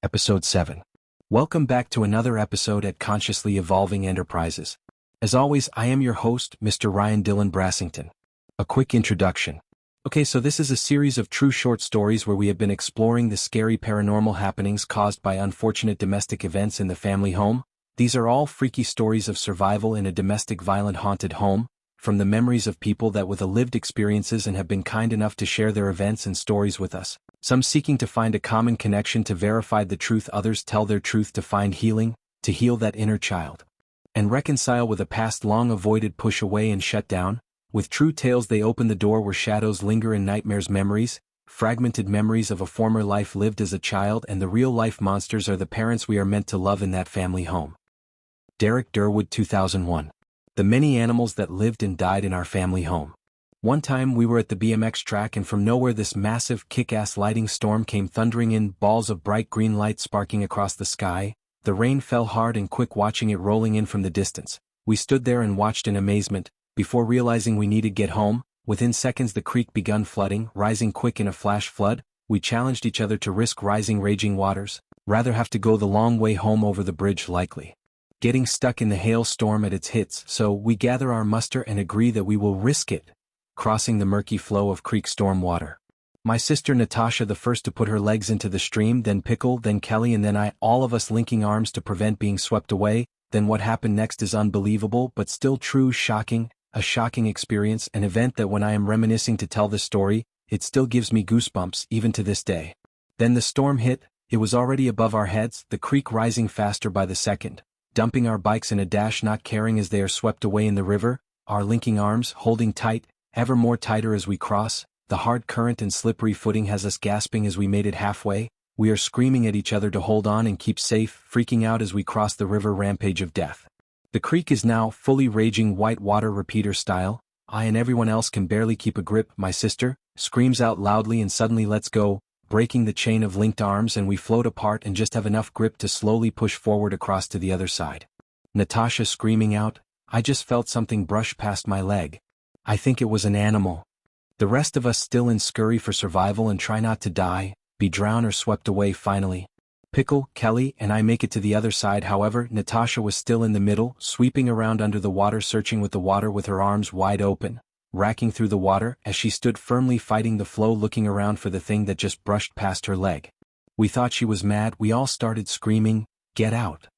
Episode 7. Welcome back to another episode at Consciously Evolving Enterprises. As always, I am your host, Mr. Ryan Dillon Brassington. A quick introduction. Okay, so this is a series of true short stories where we have been exploring the scary paranormal happenings caused by unfortunate domestic events in the family home. These are all freaky stories of survival in a domestic violent haunted home, from the memories of people that with lived experiences and have been kind enough to share their events and stories with us. Some seeking to find a common connection to verify the truth, others tell their truth to find healing, to heal that inner child, and reconcile with a past long avoided, push away and shut down. With true tales they open the door where shadows linger in nightmares, memories, fragmented memories of a former life lived as a child, and the real-life monsters are the parents we are meant to love in that family home. Derek Durwood, 2001. The many animals that lived and died in our family home. One time we were at the BMX track and from nowhere this massive kick-ass lightning storm came thundering in, balls of bright green light sparking across the sky. The rain fell hard and quick, watching it rolling in from the distance. We stood there and watched in amazement, before realizing we needed to get home. Within seconds the creek begun flooding, rising quick in a flash flood. We challenged each other to risk rising raging waters, rather have to go the long way home over the bridge, likely getting stuck in the hailstorm at its hits, so we gather our muster and agree that we will risk it, crossing the murky flow of creek storm water. My sister Natasha the first to put her legs into the stream, then Pickle, then Kelly, and then I, all of us linking arms to prevent being swept away. Then what happened next is unbelievable but still true, shocking, a shocking experience, an event that when I am reminiscing to tell this story, it still gives me goosebumps even to this day. Then the storm hit. It was already above our heads, the creek rising faster by the second, dumping our bikes in a dash, not caring as they are swept away in the river, our linking arms holding tight, ever more tighter as we cross. The hard current and slippery footing has us gasping as we made it halfway. We are screaming at each other to hold on and keep safe, freaking out as we cross the river rampage of death. The creek is now fully raging white water, repeater style. I and everyone else can barely keep a grip. My sister screams out loudly and suddenly lets go, breaking the chain of linked arms, and we float apart and just have enough grip to slowly push forward across to the other side. Natasha screaming out, "I just felt something brush past my leg. I think it was an animal." The rest of us still in scurry for survival and try not to die, be drowned or swept away. Finally, Pickle, Kelly, and I make it to the other side. However, Natasha was still in the middle, sweeping around under the water, searching with the water with her arms wide open, racking through the water as she stood firmly fighting the flow, looking around for the thing that just brushed past her leg. We thought she was mad. We all started screaming, "Get out!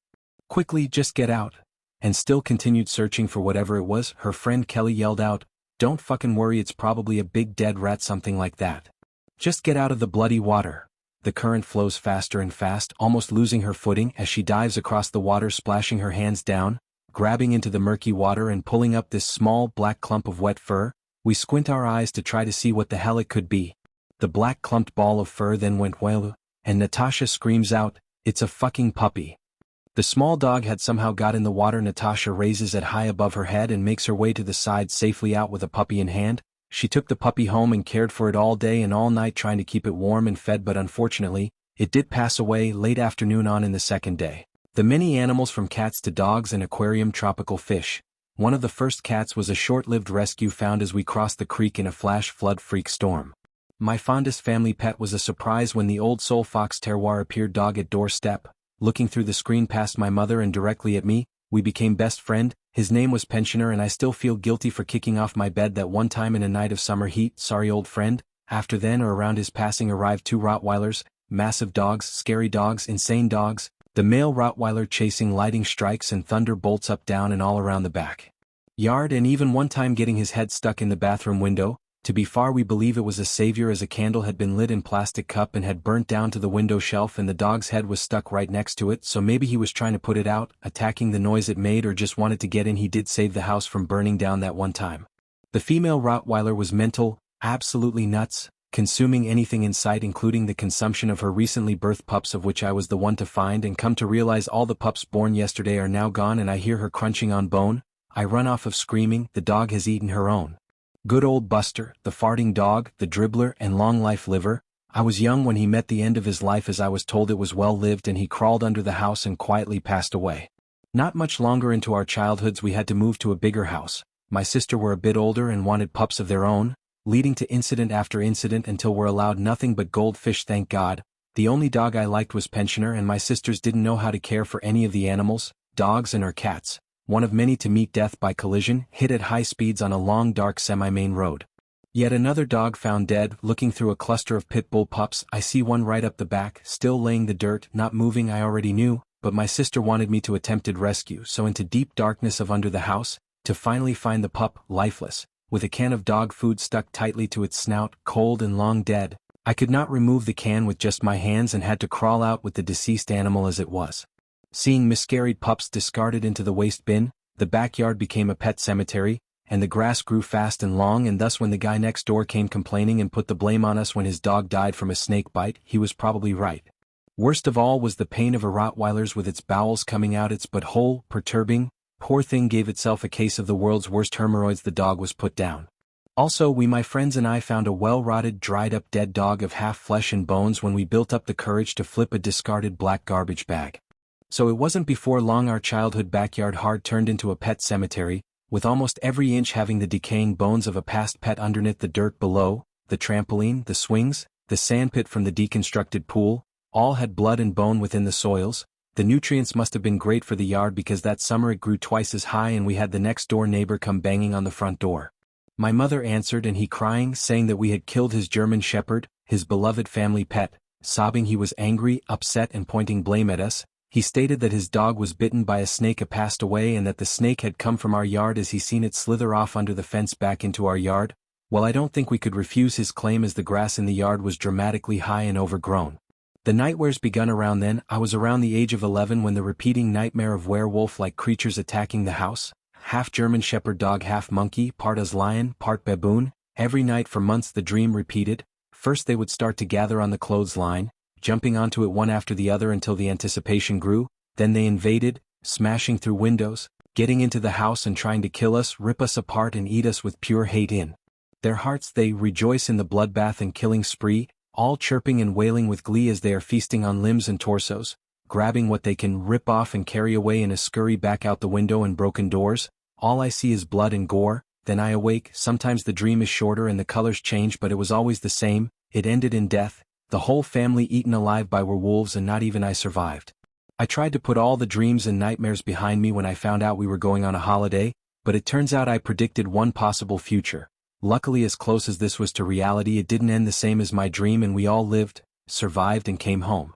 Quickly, just get out!" And still continued searching for whatever it was. Her friend Kelly yelled out, "Don't fucking worry, it's probably a big dead rat, something like that. Just get out of the bloody water." The current flows faster and fast, almost losing her footing as she dives across the water, splashing her hands down, grabbing into the murky water and pulling up this small black clump of wet fur. We squint our eyes to try to see what the hell it could be. The black clumped ball of fur then went well, and Natasha screams out, "It's a fucking puppy." The small dog had somehow got in the water. Natasha raises it high above her head and makes her way to the side, safely out with a puppy in hand. She took the puppy home and cared for it all day and all night, trying to keep it warm and fed, but unfortunately, it did pass away late afternoon on in the second day. The many animals from cats to dogs and aquarium tropical fish. One of the first cats was a short-lived rescue found as we crossed the creek in a flash flood freak storm. My fondest family pet was a surprise when the old soul fox terroir appeared, dog at doorstep, looking through the screen past my mother and directly at me. We became best friend. His name was Pensioner, and I still feel guilty for kicking off my bed that one time in a night of summer heat. Sorry, old friend. After then or around his passing arrived two Rottweilers, massive dogs, scary dogs, insane dogs. The male Rottweiler chasing lightning strikes and thunder bolts up, down, and all around the back yard, and even one time getting his head stuck in the bathroom window. To be far, we believe it was a savior, as a candle had been lit in plastic cup and had burnt down to the window shelf, and the dog's head was stuck right next to it, so maybe he was trying to put it out, attacking the noise it made, or just wanted to get in. He did save the house from burning down that one time. The female Rottweiler was mental, absolutely nuts, consuming anything in sight, including the consumption of her recently birthed pups, of which I was the one to find and come to realize all the pups born yesterday are now gone, and I hear her crunching on bone. I run off of screaming. The dog has eaten her own. Good old Buster, the farting dog, the dribbler and long life liver. I was young when he met the end of his life, as I was told it was well lived, and he crawled under the house and quietly passed away. Not much longer into our childhoods we had to move to a bigger house. My sister were a bit older and wanted pups of their own, leading to incident after incident until we're allowed nothing but goldfish, thank God. The only dog I liked was Pensioner, and my sisters didn't know how to care for any of the animals, dogs and or cats, one of many to meet death by collision, hit at high speeds on a long dark semi-main road. Yet another dog found dead. Looking through a cluster of pit bull pups, I see one right up the back, still laying the dirt, not moving. I already knew, but my sister wanted me to attempted rescue, so into deep darkness of under the house, to finally find the pup, lifeless, with a can of dog food stuck tightly to its snout, cold and long dead. I could not remove the can with just my hands and had to crawl out with the deceased animal as it was. Seeing miscarried pups discarded into the waste bin, the backyard became a pet cemetery, and the grass grew fast and long, and thus when the guy next door came complaining and put the blame on us when his dog died from a snake bite, he was probably right. Worst of all was the pain of a Rottweiler's with its bowels coming out its butthole, perturbing. Poor thing gave itself a case of the world's worst hemorrhoids. The dog was put down. Also, my friends and I found a well-rotted, dried-up dead dog of half flesh and bones when we built up the courage to flip a discarded black garbage bag. So it wasn't before long our childhood backyard hard turned into a pet cemetery, with almost every inch having the decaying bones of a past pet underneath, the dirt below, the trampoline, the swings, the sandpit from the deconstructed pool, all had blood and bone within the soils. The nutrients must have been great for the yard because that summer it grew twice as high and we had the next door neighbor come banging on the front door. My mother answered and he crying, saying that we had killed his German shepherd, his beloved family pet. Sobbing he was angry, upset and pointing blame at us. He stated that his dog was bitten by a snake passed away and that the snake had come from our yard as he seen it slither off under the fence back into our yard. Well, I don't think we could refuse his claim as the grass in the yard was dramatically high and overgrown. The nightmares begun around then. I was around the age of 11 when the repeating nightmare of werewolf-like creatures attacking the house, half German shepherd dog half monkey, part as lion, part baboon. Every night for months the dream repeated. First they would start to gather on the clothesline, jumping onto it one after the other until the anticipation grew. Then they invaded, smashing through windows, getting into the house and trying to kill us, rip us apart and eat us with pure hate in their hearts. They rejoice in the bloodbath and killing spree, all chirping and wailing with glee as they are feasting on limbs and torsos, grabbing what they can rip off and carry away in a scurry back out the window and broken doors. All I see is blood and gore. Then I awake. Sometimes the dream is shorter and the colors change, but it was always the same. It ended in death. The whole family eaten alive by werewolves, and not even I survived. I tried to put all the dreams and nightmares behind me when I found out we were going on a holiday, but it turns out I predicted one possible future. Luckily, as close as this was to reality, it didn't end the same as my dream and we all lived, survived and came home.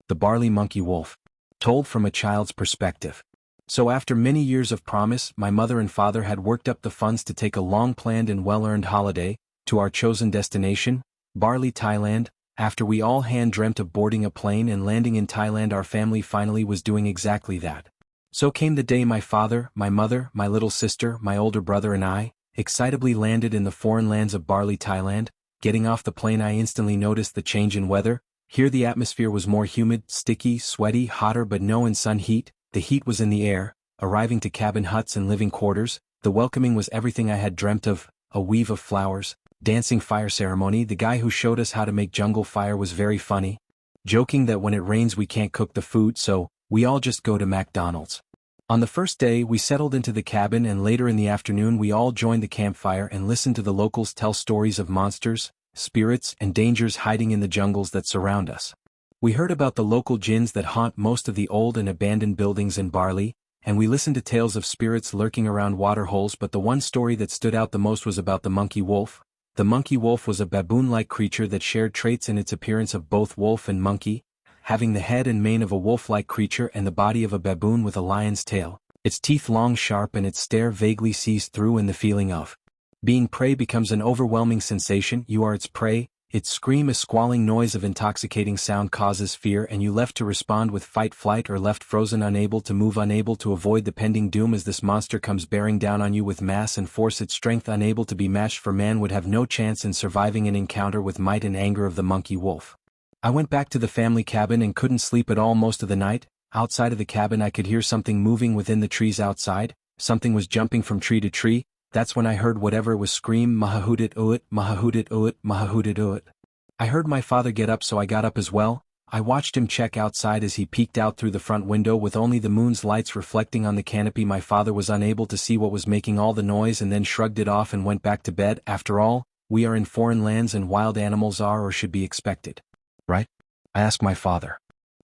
The Barley Monkey Wolf. Told from a child's perspective. So after many years of promise, my mother and father had worked up the funds to take a long-planned and well-earned holiday to our chosen destination, Bali, Thailand. After we all hand-dreamt of boarding a plane and landing in Thailand, our family finally was doing exactly that. So came the day my father, my mother, my little sister, my older brother and I, excitably landed in the foreign lands of Bali, Thailand. Getting off the plane I instantly noticed the change in weather. Here the atmosphere was more humid, sticky, sweaty, hotter but no in sun heat. The heat was in the air. Arriving to cabin huts and living quarters, the welcoming was everything I had dreamt of, a weave of flowers. Dancing fire ceremony. The guy who showed us how to make jungle fire was very funny, joking that when it rains we can't cook the food, so we all just go to McDonald's. On the first day we settled into the cabin, and later in the afternoon we all joined the campfire and listened to the locals tell stories of monsters, spirits and dangers hiding in the jungles that surround us. We heard about the local jinns that haunt most of the old and abandoned buildings in Bali, and we listened to tales of spirits lurking around waterholes, but the one story that stood out the most was about the monkey wolf. The monkey wolf was a baboon-like creature that shared traits in its appearance of both wolf and monkey, having the head and mane of a wolf-like creature and the body of a baboon with a lion's tail, its teeth long sharp and its stare vaguely sees through, and the feeling of being prey becomes an overwhelming sensation. You are its prey. Its scream, a squalling noise of intoxicating sound, causes fear, and you left to respond with fight, flight, or left frozen, unable to move, unable to avoid the pending doom as this monster comes bearing down on you with mass and force. Its strength unable to be matched, for man would have no chance in surviving an encounter with might and anger of the monkey wolf. I went back to the family cabin and couldn't sleep at all most of the night. Outside of the cabin I could hear something moving within the trees outside. Something was jumping from tree to tree. That's when I heard whatever it was scream, "Mahahudit uit, Mahahudit uit, Mahahudit uit." I heard my father get up, so I got up as well. I watched him check outside as he peeked out through the front window with only the moon's lights reflecting on the canopy. My father was unable to see what was making all the noise and then shrugged it off and went back to bed. After all, we are in foreign lands and wild animals are or should be expected, right? I asked my father.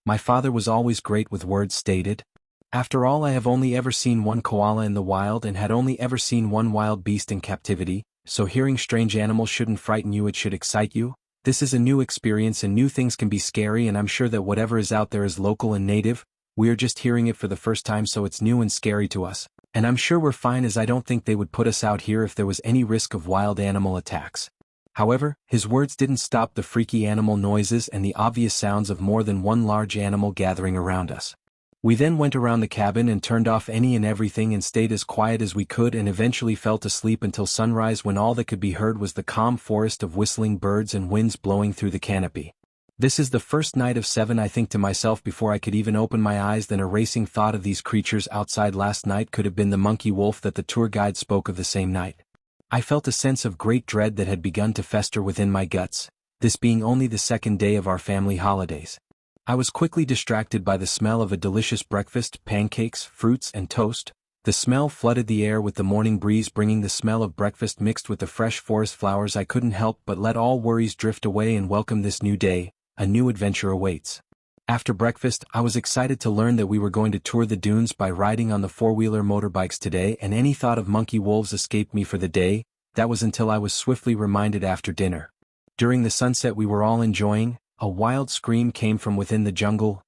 My father was always great with words stated. After all, I have only ever seen one koala in the wild and had only ever seen one wild beast in captivity, so hearing strange animals shouldn't frighten you, it should excite you. This is a new experience and new things can be scary, and I'm sure that whatever is out there is local and native. We are just hearing it for the first time, so it's new and scary to us. And I'm sure we're fine, as I don't think they would put us out here if there was any risk of wild animal attacks. However, his words didn't stop the freaky animal noises and the obvious sounds of more than one large animal gathering around us. We then went around the cabin and turned off any and everything and stayed as quiet as we could, and eventually fell to sleep until sunrise, when all that could be heard was the calm forest of whistling birds and winds blowing through the canopy. This is the first night of 7, I think to myself before I could even open my eyes. Then a racing thought of these creatures outside last night could have been the monkey wolf that the tour guide spoke of the same night. I felt a sense of great dread that had begun to fester within my guts, this being only the second day of our family holidays. I was quickly distracted by the smell of a delicious breakfast, pancakes, fruits, and toast. The smell flooded the air with the morning breeze, bringing the smell of breakfast mixed with the fresh forest flowers. I couldn't help but let all worries drift away and welcome this new day. A new adventure awaits. After breakfast, I was excited to learn that we were going to tour the dunes by riding on the four-wheeler motorbikes today, and any thought of monkey wolves escaped me for the day. That was until I was swiftly reminded after dinner. During the sunset we were all enjoying, a wild scream came from within the jungle.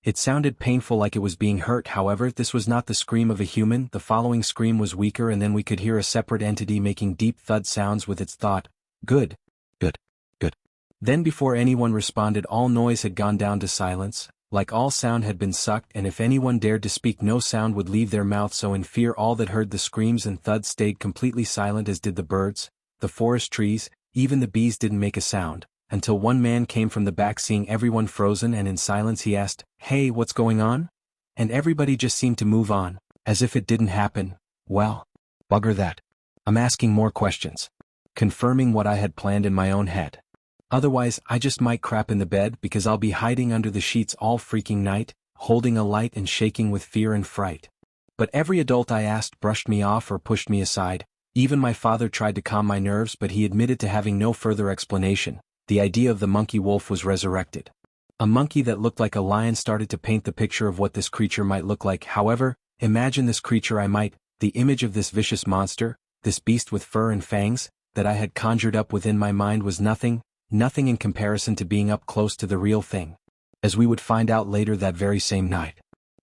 It sounded painful, like it was being hurt. However, this was not the scream of a human. The following scream was weaker, and then we could hear a separate entity making deep thud sounds with its thought, "Good. Good. Good." Then before anyone responded, all noise had gone down to silence, like all sound had been sucked, and if anyone dared to speak, no sound would leave their mouth. So in fear, all that heard the screams and thuds stayed completely silent, as did the birds, the forest trees, even the bees didn't make a sound, until one man came from the back. Seeing everyone frozen and in silence, he asked, "Hey, what's going on?" And everybody just seemed to move on, as if it didn't happen. Well, bugger that. I'm asking more questions. Confirming what I had planned in my own head. Otherwise, I just might crap in the bed, because I'll be hiding under the sheets all freaking night, holding a light and shaking with fear and fright. But every adult I asked brushed me off or pushed me aside. Even my father tried to calm my nerves, but he admitted to having no further explanation. The idea of the monkey wolf was resurrected. A monkey that looked like a lion started to paint the picture of what this creature might look like. However, imagine this creature the image of this vicious monster, this beast with fur and fangs, that I had conjured up within my mind was nothing in comparison to being up close to the real thing. As we would find out later that very same night.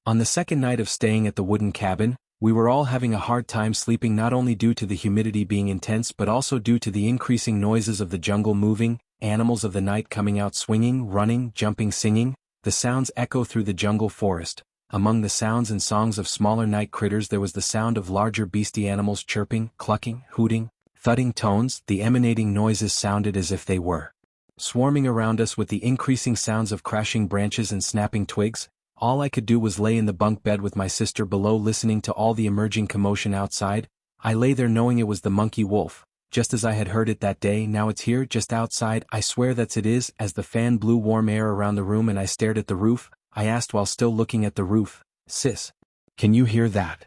On the second night of staying at the wooden cabin, we were all having a hard time sleeping, not only due to the humidity being intense but also due to the increasing noises of the jungle moving, animals of the night coming out swinging, running, jumping, singing. The sounds echo through the jungle forest. Among the sounds and songs of smaller night critters there was the sound of larger beastie animals chirping, clucking, hooting, thudding tones. The emanating noises sounded as if they were swarming around us, with the increasing sounds of crashing branches and snapping twigs. All I could do was lay in the bunk bed with my sister below, listening to all the emerging commotion outside. I lay there knowing it was the monkey wolf, just as I had heard it that day. Now it's here, just outside. I swear that's it is. As the fan blew warm air around the room and I stared at the roof, I asked while still looking at the roof, "Sis, can you hear that?"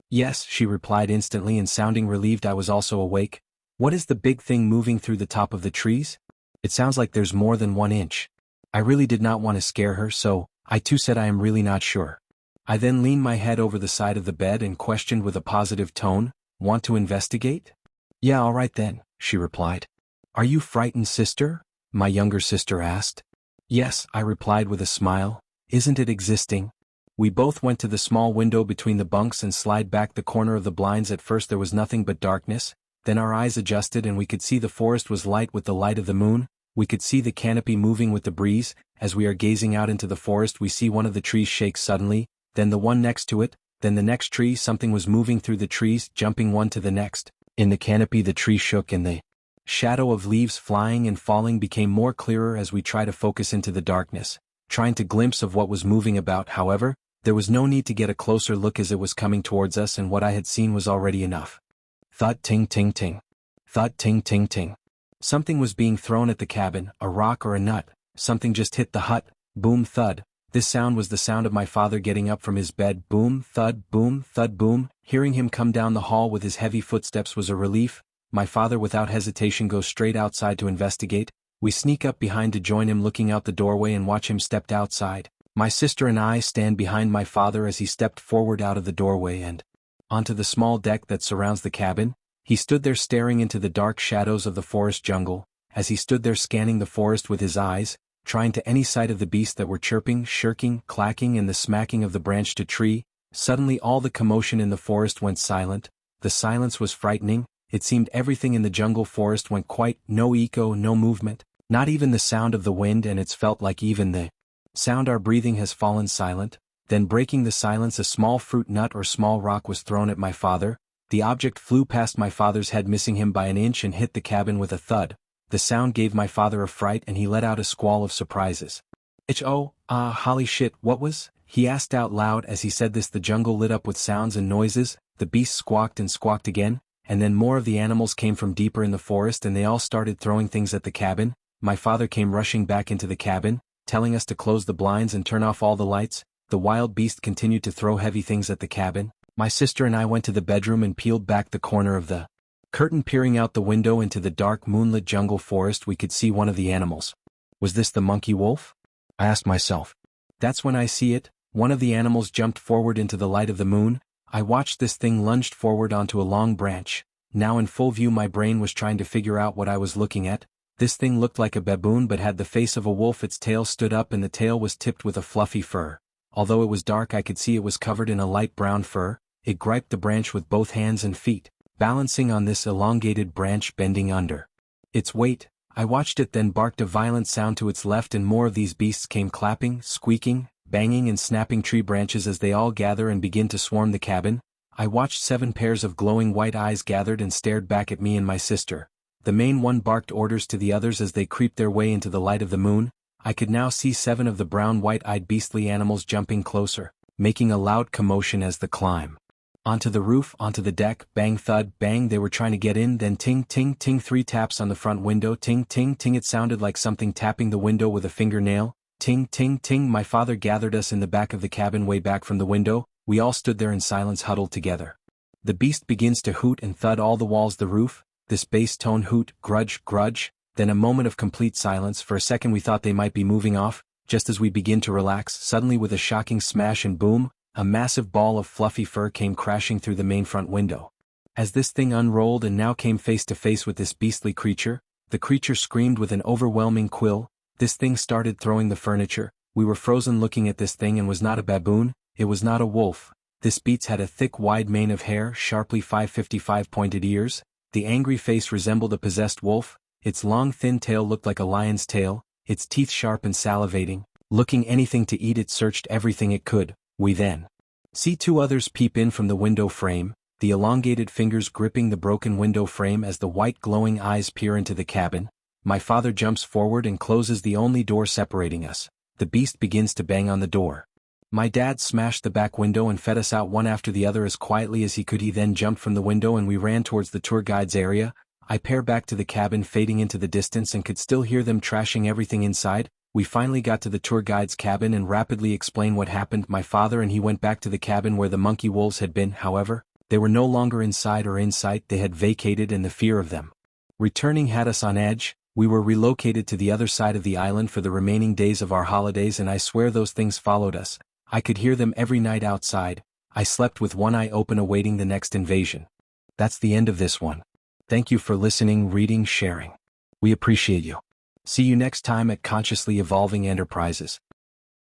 "Yes," she replied instantly, and sounding relieved I was also awake. "What is the big thing moving through the top of the trees? It sounds like there's more than 1 inch." I really did not want to scare her, so I too said I am really not sure. I then leaned my head over the side of the bed and questioned with a positive tone, "Want to investigate?" "Yeah, all right then," she replied. "Are you frightened, sister?" my younger sister asked. "Yes," I replied with a smile. "Isn't it existing?" We both went to the small window between the bunks and slid back the corner of the blinds. At first there was nothing but darkness, then our eyes adjusted and we could see the forest was light with the light of the moon. We could see the canopy moving with the breeze. As we are gazing out into the forest, we see one of the trees shake suddenly, then the one next to it, then the next tree. Something was moving through the trees, jumping one to the next. In the canopy the tree shook and the shadow of leaves flying and falling became more clearer as we tried to focus into the darkness, trying to glimpse of what was moving about. However, there was no need to get a closer look as it was coming towards us, and what I had seen was already enough. Thud ting ting ting. Thud ting ting ting. Something was being thrown at the cabin, a rock or a nut. Something just hit the hut. Boom thud. This sound was the sound of my father getting up from his bed. Boom thud boom. Hearing him come down the hall with his heavy footsteps was a relief. My father without hesitation goes straight outside to investigate. We sneak up behind to join him looking out the doorway and watch him step outside. My sister and I stand behind my father as he stepped forward out of the doorway and onto the small deck that surrounds the cabin. He stood there staring into the dark shadows of the forest jungle. As he stood there scanning the forest with his eyes, trying to any sight of the beasts that were chirping, shirking, clacking and the smacking of the branch to tree, suddenly all the commotion in the forest went silent. The silence was frightening. It seemed everything in the jungle forest went quiet, no echo, no movement, not even the sound of the wind, and it's felt like even the sound our breathing has fallen silent. Then breaking the silence, a small fruit nut or small rock was thrown at my father. The object flew past my father's head, missing him by an inch, and hit the cabin with a thud. The sound gave my father a fright and he let out a squall of surprises. Holy shit, what was? He asked out loud. As he said this, the jungle lit up with sounds and noises. The beasts squawked and squawked again, and then more of the animals came from deeper in the forest and they all started throwing things at the cabin. My father came rushing back into the cabin, telling us to close the blinds and turn off all the lights. The wild beast continued to throw heavy things at the cabin. My sister and I went to the bedroom and peeled back the corner of the curtain. Peering out the window into the dark moonlit jungle forest, we could see one of the animals. Was this the monkey wolf? I asked myself. That's when I see it. One of the animals jumped forward into the light of the moon. I watched this thing lunged forward onto a long branch. Now in full view, my brain was trying to figure out what I was looking at. This thing looked like a baboon but had the face of a wolf. Its tail stood up and the tail was tipped with a fluffy fur. Although it was dark, I could see it was covered in a light brown fur. It gripped the branch with both hands and feet, balancing on this elongated branch, bending under its weight. I watched it then barked a violent sound to its left, and more of these beasts came clapping, squeaking, banging and snapping tree branches as they all gather and begin to swarm the cabin. I watched 7 pairs of glowing white eyes gathered and stared back at me and my sister. The main one barked orders to the others as they creeped their way into the light of the moon. I could now see 7 of the brown white-eyed beastly animals jumping closer, making a loud commotion as they climb onto the roof, onto the deck. Bang, thud, bang, they were trying to get in. Then ting, ting, ting, 3 taps on the front window. Ting, ting, ting, it sounded like something tapping the window with a fingernail. Ting, ting, ting. My father gathered us in the back of the cabin, way back from the window. We all stood there in silence, huddled together. The beast begins to hoot and thud all the walls, the roof. This bass tone hoot, grudge, grudge. Then a moment of complete silence. For a second we thought they might be moving off. Just as we begin to relax, suddenly with a shocking smash and boom, a massive ball of fluffy fur came crashing through the main front window. As this thing unrolled and now came face to face with this beastly creature, the creature screamed with an overwhelming quill. This thing started throwing the furniture. We were frozen looking at this thing, and was not a baboon, it was not a wolf. This beast had a thick wide mane of hair, sharply 555 pointed ears. The angry face resembled a possessed wolf. Its long thin tail looked like a lion's tail, its teeth sharp and salivating. Looking anything to eat, it searched everything it could. We then see 2 others peep in from the window frame, the elongated fingers gripping the broken window frame as the white glowing eyes peer into the cabin. My father jumps forward and closes the only door separating us. The beast begins to bang on the door. My dad smashed the back window and fed us out one after the other as quietly as he could. He then jumped from the window and we ran towards the tour guide's area. I pair back to the cabin, fading into the distance, and could still hear them trashing everything inside. We finally got to the tour guide's cabin and rapidly explained what happened. My father and he went back to the cabin where the monkey wolves had been. However, they were no longer inside or in sight. They had vacated, and the fear of them returning had us on edge. We were relocated to the other side of the island for the remaining days of our holidays, and I swear those things followed us. I could hear them every night outside. I slept with one eye open, awaiting the next invasion. That's the end of this one. Thank you for listening, reading, sharing. We appreciate you. See you next time at Consciously Evolving Enterprises.